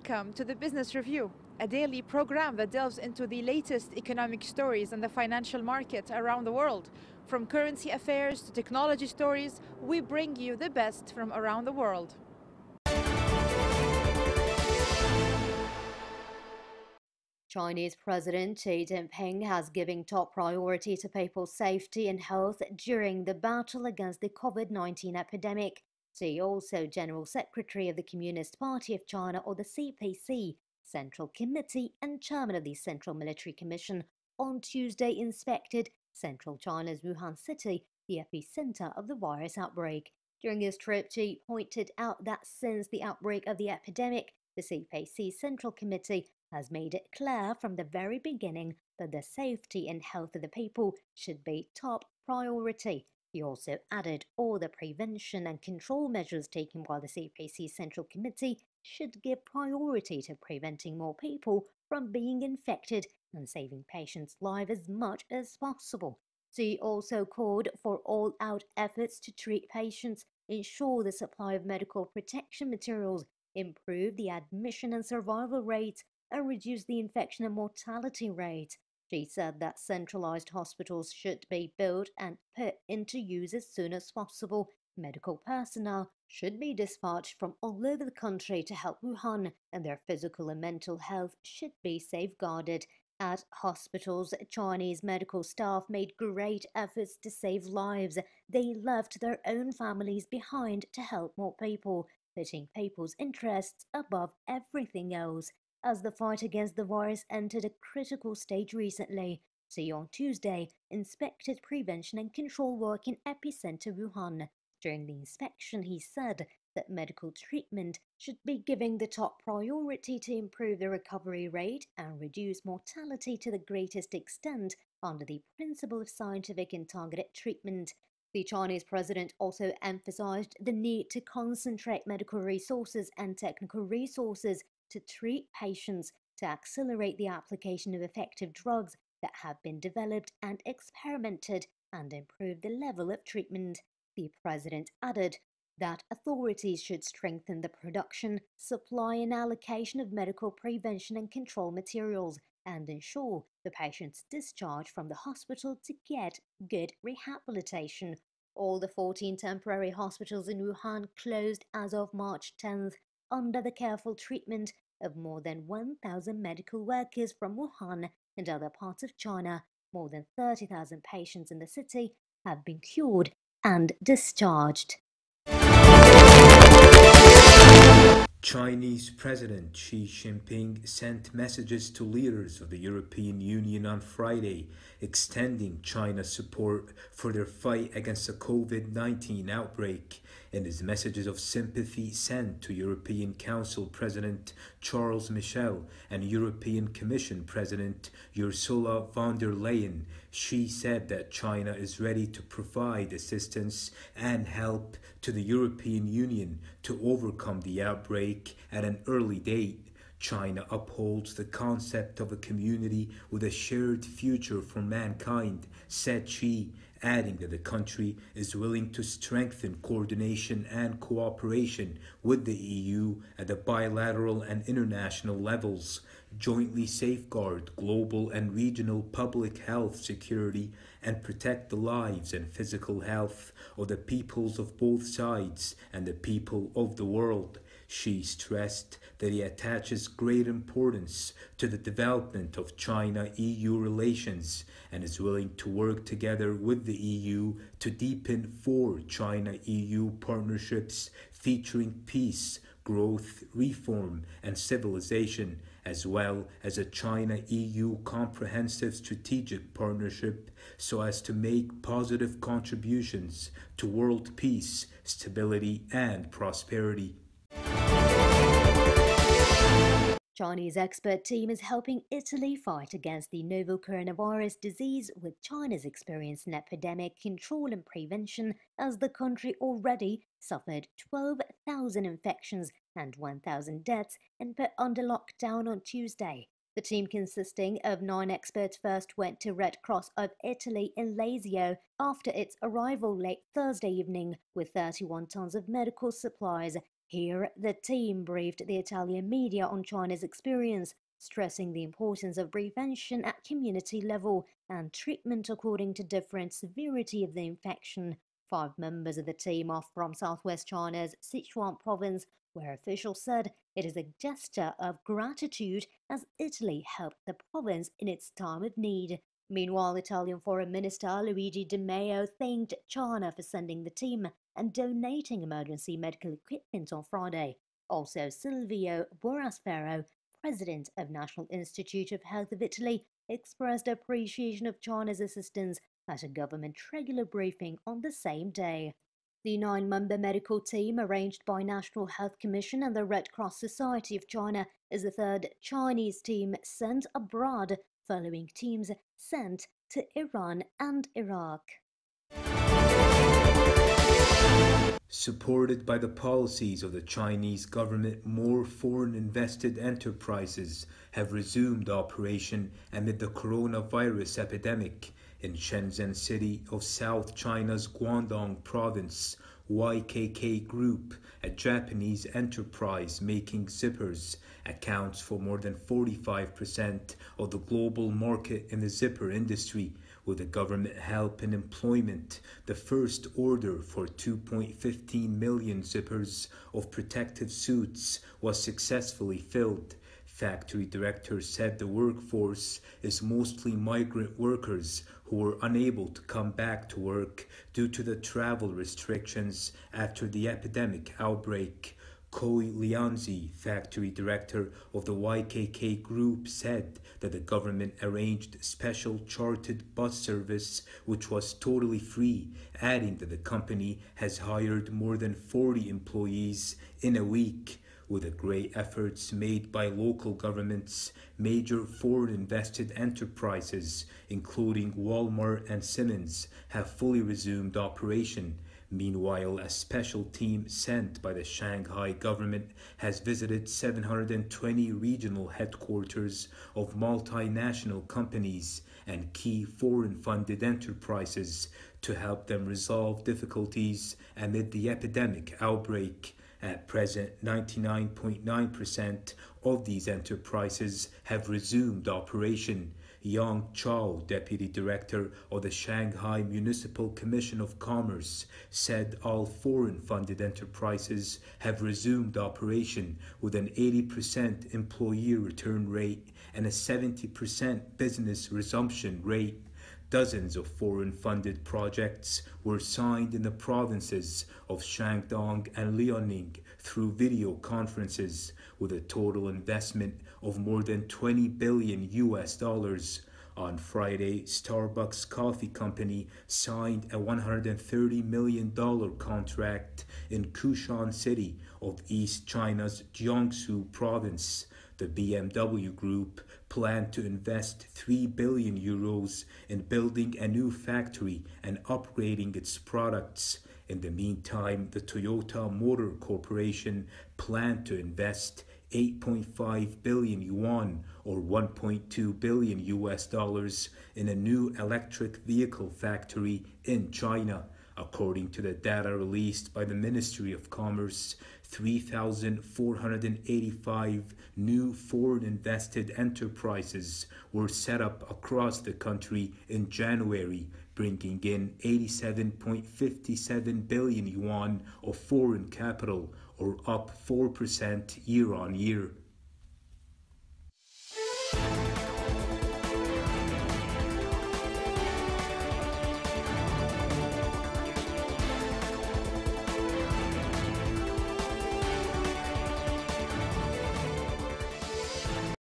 Welcome to the Business Review, a daily program that delves into the latest economic stories in the financial market around the world. From currency affairs to technology stories, we bring you the best from around the world. Chinese President Xi Jinping has given top priority to people's safety and health during the battle against the COVID-19 epidemic. Xi, also General Secretary of the Communist Party of China, or the CPC, Central Committee and Chairman of the Central Military Commission, on Tuesday inspected central China's Wuhan city, the epicenter of the virus outbreak. During his trip, Xi pointed out that since the outbreak of the epidemic, the CPC Central Committee has made it clear from the very beginning that the safety and health of the people should be top priority. He also added all the prevention and control measures taken by the CPC Central Committee should give priority to preventing more people from being infected and saving patients' lives as much as possible. He also called for all-out efforts to treat patients, ensure the supply of medical protection materials, improve the admission and survival rates, and reduce the infection and mortality rate. She said that centralized hospitals should be built and put into use as soon as possible. Medical personnel should be dispatched from all over the country to help Wuhan, and their physical and mental health should be safeguarded. At hospitals, Chinese medical staff made great efforts to save lives. They left their own families behind to help more people, putting people's interests above everything else. As the fight against the virus entered a critical stage recently, Xi on Tuesday inspected prevention and control work in epicenter Wuhan. During the inspection, he said that medical treatment should be given the top priority to improve the recovery rate and reduce mortality to the greatest extent under the principle of scientific and targeted treatment. The Chinese president also emphasized the need to concentrate medical resources and technical resources to treat patients, to accelerate the application of effective drugs that have been developed and experimented, and improve the level of treatment. The president added that authorities should strengthen the production, supply and allocation of medical prevention and control materials and ensure the patient's discharge from the hospital to get good rehabilitation. All the 14 temporary hospitals in Wuhan closed as of March 10th under the careful treatment of more than 1,000 medical workers from Wuhan and other parts of China. More than 30,000 patients in the city have been cured and discharged. Chinese President Xi Jinping sent messages to leaders of the European Union on Friday, extending China's support for their fight against the COVID-19 outbreak. In his messages of sympathy sent to European Council President Charles Michel and European Commission President Ursula von der Leyen, Xi said that China is ready to provide assistance and help to the European Union to overcome the outbreak at an early date. China upholds the concept of a community with a shared future for mankind, said Xi, adding that the country is willing to strengthen coordination and cooperation with the EU at the bilateral and international levels, jointly safeguard global and regional public health security, and protect the lives and physical health of the peoples of both sides and the people of the world. Xi stressed that he attaches great importance to the development of China-EU relations and is willing to work together with the EU to deepen four China-EU partnerships featuring peace, growth, reform, and civilization, as well as a China-EU comprehensive strategic partnership so as to make positive contributions to world peace, stability, and prosperity. Chinese expert team is helping Italy fight against the novel coronavirus disease with China's experience in epidemic control and prevention, as the country already suffered 12,000 infections and 1,000 deaths and put under lockdown on Tuesday. The team, consisting of 9 experts, first went to Red Cross of Italy in Lazio after its arrival late Thursday evening with 31 tons of medical supplies. Here, the team briefed the Italian media on China's experience, stressing the importance of prevention at community level and treatment according to different severity of the infection. 5 members of the team are from southwest China's Sichuan province, where officials said it is a gesture of gratitude as Italy helped the province in its time of need. Meanwhile, Italian Foreign Minister Luigi Di Maio thanked China for sending the team and donating emergency medical equipment on Friday. Also, Silvio Borrasfero, president of National Institute of Health of Italy, expressed appreciation of China's assistance at a government regular briefing on the same day. The 9-member medical team, arranged by National Health Commission and the Red Cross Society of China, is the third Chinese team sent abroad, following teams sent to Iran and Iraq. Supported by the policies of the Chinese government, more foreign invested enterprises have resumed operation amid the coronavirus epidemic. In Shenzhen city of South China's Guangdong province, YKK Group, a Japanese enterprise making zippers, accounts for more than 45% of the global market in the zipper industry. With the government help and employment, the first order for 2.15 million zippers of protective suits was successfully filled. Factory director said the workforce is mostly migrant workers who were unable to come back to work due to the travel restrictions after the epidemic outbreak. Koi Lianzi, factory director of the YKK Group, said that the government arranged special chartered bus service which was totally free, adding that the company has hired more than 40 employees in a week. With the great efforts made by local governments, major foreign invested enterprises, including Walmart and Siemens, have fully resumed operation. Meanwhile, a special team sent by the Shanghai government has visited 720 regional headquarters of multinational companies and key foreign-funded enterprises to help them resolve difficulties amid the epidemic outbreak. At present, 99.9% of these enterprises have resumed operation. Yang Chao, Deputy Director of the Shanghai Municipal Commission of Commerce, said all foreign-funded enterprises have resumed operation with an 80% employee return rate and a 70% business resumption rate. Dozens of foreign-funded projects were signed in the provinces of Shandong and Liaoning through video conferences, with a total investment of more than $20 billion. On Friday, Starbucks Coffee Company signed a $130 million contract in Kushan City of East China's Jiangsu province. The BMW Group planned to invest €3 billion in building a new factory and upgrading its products. In the meantime, the Toyota Motor Corporation planned to invest 8.5 billion yuan or $1.2 billion in a new electric vehicle factory in China. According to the data released by the Ministry of Commerce, 3,485 new foreign invested enterprises were set up across the country in January, bringing in 87.57 billion yuan of foreign capital, or up 4% year on year.